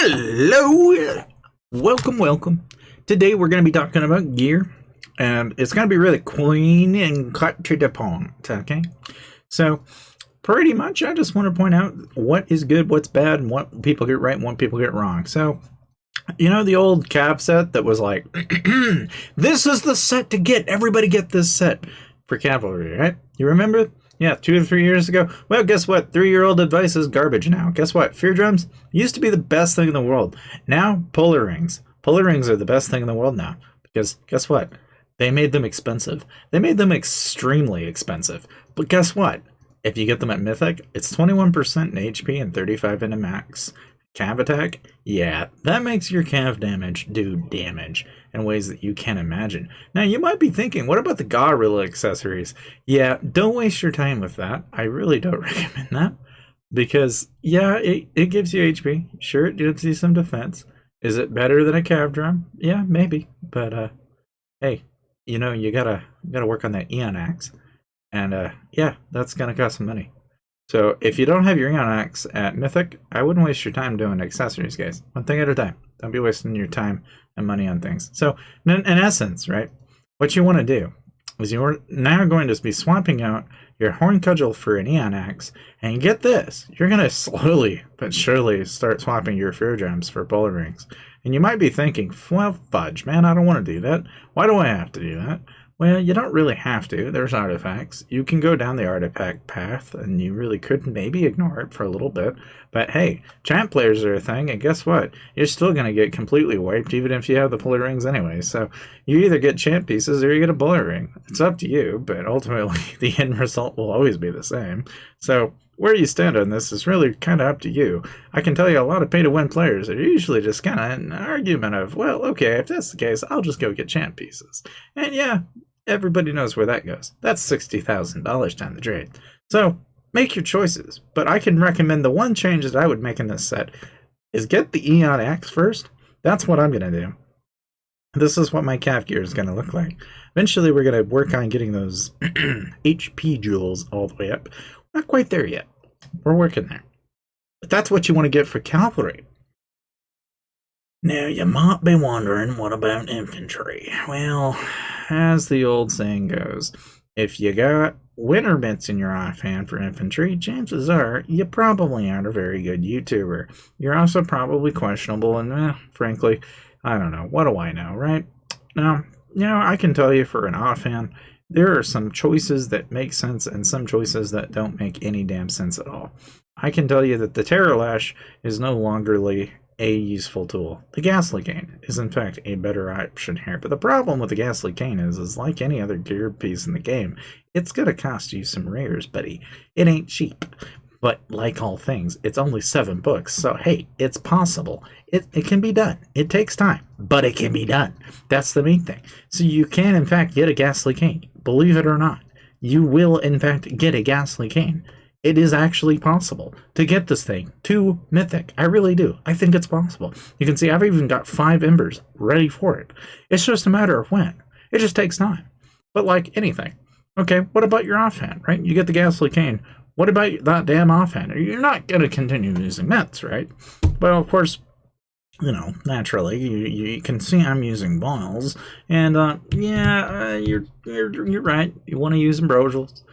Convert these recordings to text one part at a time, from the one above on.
Hello, welcome. Today we're going to be talking about gear, and it's going to be really clean and cut to the point. Okay, so pretty much, I just want to point out what is good, what's bad, and what people get right and what people get wrong. So, you know the old cab set that was like, this is the set to get. Everybody get this set for cavalry, right? You remember? Yeah, 2 or 3 years ago. Well, guess what? 3-year-old advice is garbage now. Guess what? Fear drums used to be the best thing in the world. Now, puller rings. Puller rings are the best thing in the world now. Because guess what? They made them expensive. They made them extremely expensive. But guess what? If you get them at Mythic, it's 21% in HP and 35 in a max. Cav attack? Yeah, that makes your cav damage do damage in ways that you can't imagine. Now, you might be thinking, what about the gorilla accessories? Yeah, don't waste your time with that. I really don't recommend that. Because, yeah, it gives you HP. Sure, it gives you some defense. Is it better than a cav drum? Yeah, maybe. But, hey, you know, you gotta work on that Eon Axe. And, yeah, that's gonna cost some money. So if you don't have your Eon Axe at Mythic, I wouldn't waste your time doing accessories, guys. One thing at a time. Don't be wasting your time and money on things. So in essence, right, what you want to do is you're now going to be swapping out your Horn Cudgel for an Eon Axe. And get this, you're going to slowly but surely start swapping your Fear Gems for Bull Rings. And you might be thinking, well, fudge, man, I don't want to do that. Why do I have to do that? Well, you don't really have to. There's artifacts. You can go down the artifact path, and you really could maybe ignore it for a little bit. But hey, champ players are a thing, and guess what? You're still going to get completely wiped, even if you have the bullet rings anyway. So you either get champ pieces or you get a bullet ring. It's up to you, but ultimately the end result will always be the same. So where you stand on this is really kind of up to you. I can tell you a lot of pay-to-win players are usually just kind of an argument of, well, okay, if that's the case, I'll just go get champ pieces. And yeah, everybody knows where that goes. That's $60,000 down the drain. So make your choices. But I can recommend the one change that I would make in this set is get the Eon Axe first. That's what I'm going to do. This is what my calf gear is going to look like. Eventually, we're going to work on getting those HP jewels all the way up. Not quite there yet. We're working there. But that's what you want to get for cavalry. Now, you might be wondering, what about infantry? Well, as the old saying goes, if you got winter mitts in your offhand for infantry, chances are you probably aren't a very good YouTuber. You're also probably questionable, and frankly, I don't know. What do I know, right? Now, you know, I can tell you for an offhand, there are some choices that make sense and some choices that don't make any damn sense at all. I can tell you that the Terror Lash is no longer a useful tool. The Ghastly Cane is in fact a better option here, but the problem with the Ghastly Cane is like any other gear piece in the game, it's gonna cost you some rares, buddy. It ain't cheap. But like all things, it's only 7 books, so hey, it's possible. It can be done. It takes time, but it can be done. That's the main thing. So you can in fact get a Ghastly Cane. Believe it or not, you will in fact get a Ghastly Cane. It is actually possible to get this thing to Mythic. I really do. I think it's possible. You can see I've even got 5 embers ready for it. It's just a matter of when. It just takes time. But like anything. Okay, what about your offhand, right? You get the Ghastly Cane. What about that damn offhand? You're not going to continue using mitts, right? Well, of course, you know, naturally, you can see I'm using boils. And, you're right. You want to use ambrosials.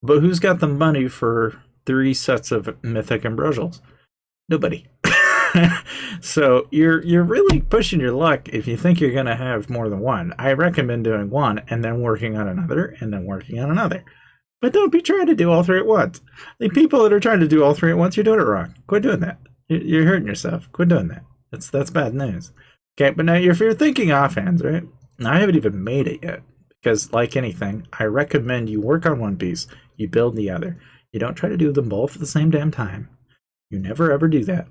But who's got the money for 3 sets of mythic ambrosials? Nobody. So you're really pushing your luck if you think you're going to have more than one. I recommend doing one and then working on another and then working on another. But don't be trying to do all 3 at once. The people that are trying to do all 3 at once, you're doing it wrong. Quit doing that. You're hurting yourself. Quit doing that. That's bad news. Okay, but now if you're thinking offhands, right? Now, I haven't even made it yet. Because like anything, I recommend you work on one piece, you build the other. You don't try to do them both at the same damn time. You never ever do that.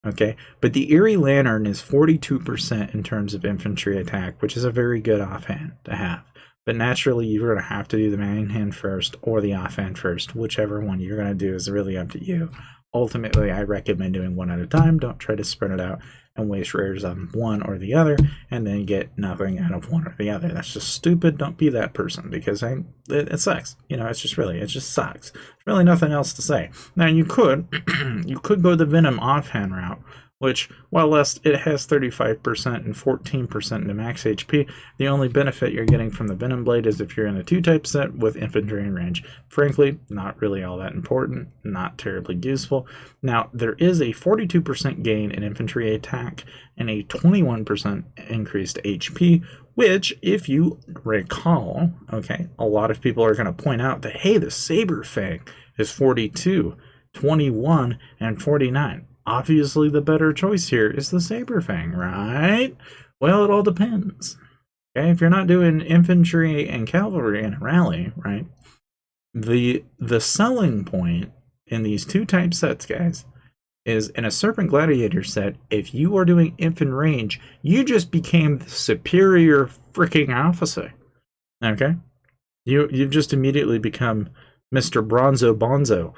Okay, but the Eerie Lantern is 42% in terms of infantry attack, which is a very good offhand to have. But naturally, you're going to have to do the main hand first or the offhand first. Whichever one you're going to do is really up to you. Ultimately, I recommend doing one at a time. Don't try to spread it out and waste rares on one or the other and then get nothing out of one or the other. That's just stupid. Don't be that person because it sucks. You know, it just sucks. There's really nothing else to say. Now, you could go the Venom offhand route which, while less, it has 35% and 14% into max HP. The only benefit you're getting from the Venom Blade is if you're in a 2-type set with infantry and range. Frankly, not really all that important, not terribly useful. Now, there is a 42% gain in infantry attack and a 21% increased HP, which, if you recall, okay, a lot of people are going to point out that, hey, the Saber Fang is 42, 21, and 49. Obviously, the better choice here is the Saber Fang, right? Well, it all depends. Okay, if you're not doing infantry and cavalry in a rally, right? The selling point in these 2-type sets, guys, is in a Serpent Gladiator set, if you are doing infant range, you just became the superior freaking officer. Okay? You've just immediately become Mr. Bronzo Bonzo.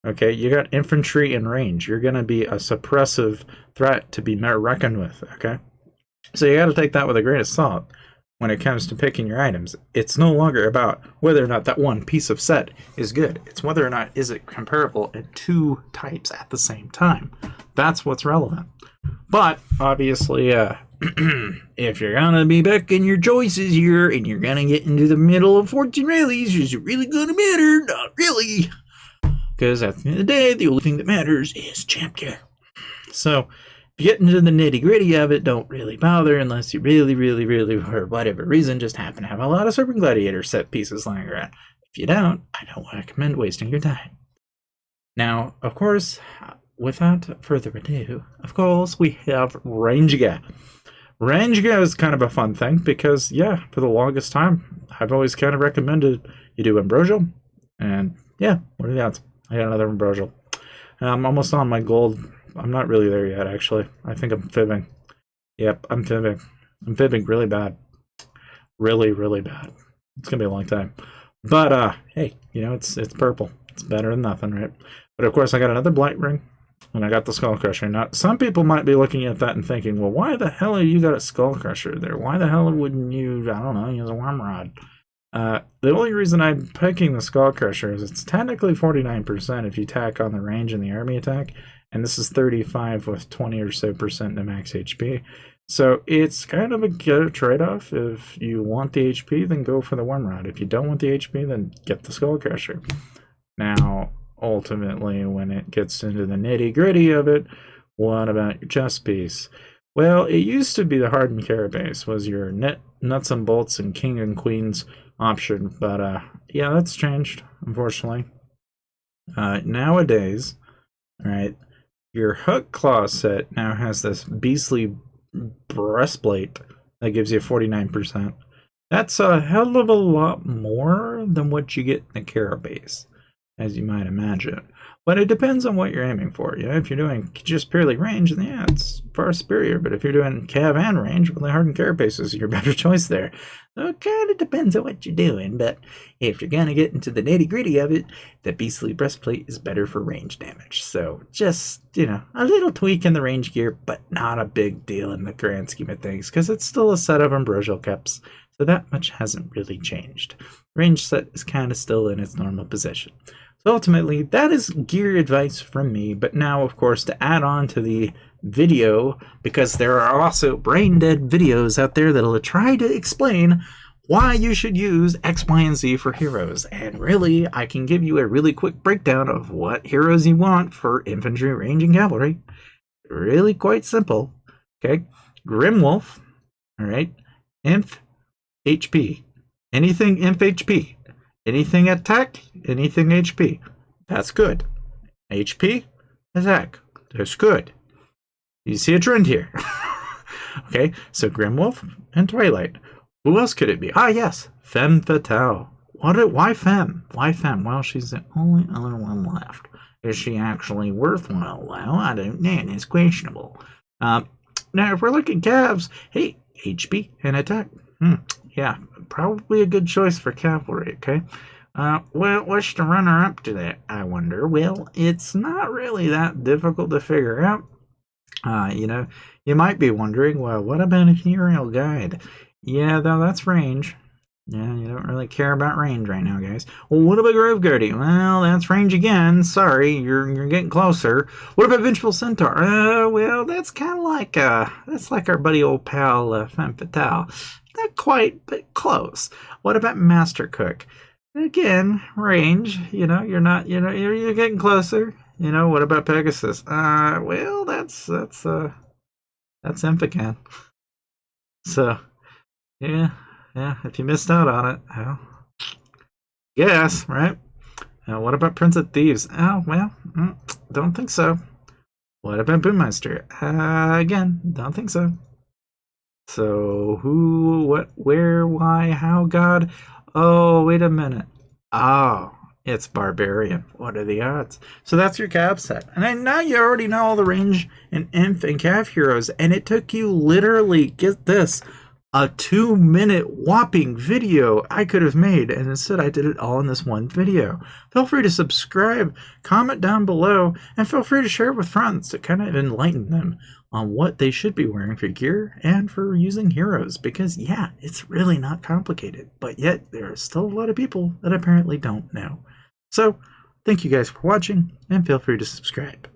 Okay, you got infantry and range. You're going to be a suppressive threat to be reckoned with, okay? So you got to take that with a grain of salt when it comes to picking your items. It's no longer about whether or not that one piece of set is good. It's whether or not is it comparable in 2 types at the same time. That's what's relevant. But, obviously, if you're going to be picking your choices here and you're going to get into the middle of Fortune rallies, is it really going to matter? Not really. Because at the end of the day, the only thing that matters is champ care. So, if you get into the nitty-gritty of it, don't really bother unless you really, for whatever reason, just happen to have a lot of Serpent Gladiator set pieces lying around. If you don't, I don't recommend wasting your time. Now, of course, without further ado, of course, we have Range Guy. Range Guy is kind of a fun thing because, yeah, for the longest time, I've always kind of recommended you do Ambrosial. And, yeah, what are the odds? I got another Ambrosial. I'm almost on my gold. I'm not really there yet, actually. I think I'm fibbing. Yep, I'm fibbing. I'm fibbing really bad. Really bad. It's going to be a long time. But, hey, you know, it's purple. It's better than nothing, right? But, of course, I got another Blight Ring. And I got the Skull Crusher. Now, some people might be looking at that and thinking, well, why the hell have you got a Skull Crusher there? Why the hell wouldn't you, I don't know, use a Worm Rod? The only reason I'm picking the Skull Crusher is it's technically 49% if you tack on the range and the army attack, and this is 35 with 20 or so percent to max HP. So it's kind of a good trade-off. If you want the HP, then go for the Worm Rod. If you don't want the HP, then get the Skull Crusher. Now, ultimately, when it gets into the nitty-gritty of it, what about your chess piece? Well, it used to be the Hardened Carapace was your nuts and bolts and king and queens option, but yeah, that's changed, unfortunately. Nowadays, right, your Hook Claw set now has this beastly breastplate that gives you 49%. That's a hell of a lot more than what you get in the Carapace, as you might imagine. But it depends on what you're aiming for. You know, if you're doing just purely range, then yeah, it's far superior. But if you're doing cav and range, well, the Hardened Carapace is your better choice there. So it kind of depends on what you're doing. But if you're going to get into the nitty-gritty of it, the Beastly Breastplate is better for range damage. So just, you know, a little tweak in the range gear, but not a big deal in the grand scheme of things, because it's still a set of Ambrosial Caps. So that much hasn't really changed. Range set is kind of still in its normal position. So ultimately, that is gear advice from me. But now, of course, to add on to the video, because there are also brain-dead videos out there that'll try to explain why you should use X, Y, and Z for heroes. And really, I can give you a really quick breakdown of what heroes you want for infantry, range, and cavalry. Really quite simple. Okay, Grimwolf, all right, Inf, HP. Anything Inf HP. Anything attack, anything HP. That's good. HP, attack. That's good. You see a trend here. Okay, so Grimwolf and Twilight. Who else could it be? Ah, yes, Femme Fatale. Why Femme? Why Femme? Well, she's the only other one left. Is she actually worthwhile? Well, I don't know. It's questionable. Now, if we're looking calves, hey, HP and attack. Yeah, probably a good choice for cavalry, okay? Well, what's the runner-up to that, I wonder? Well, it's not really that difficult to figure out. You know, you might be wondering, well, what about Imperial Guide? Yeah, though, that's range. Yeah, you don't really care about range right now, guys. Well, what about Grove Guardian? Well, that's range again. Sorry, you're getting closer. What about Vengeful Centaur? Well, that's kind of like that's like our buddy old pal Femme Fatale. Not quite, but close. What about Master Cook? Again, range. You know, you're not. You know, you're getting closer. You know, what about Pegasus? Well, that's Emphacan. So yeah, yeah. If you missed out on it, well, yes, right. What about Prince of Thieves? Oh well, don't think so. What about Boommaster? Again, don't think so. So who, what, where, why, how, God? Oh, wait a minute. Oh, it's Barbarian. What are the odds? So that's your cab set. And now you already know all the range and Inf and Cav heroes, and it took you literally, get this, a 2-minute whopping video I could have made, and instead I did it all in this one video. Feel free to subscribe, comment down below, and feel free to share it with friends to kind of enlighten them on what they should be wearing for gear and for using heroes, because yeah, it's really not complicated, but yet there are still a lot of people that apparently don't know. So thank you guys for watching, and feel free to subscribe.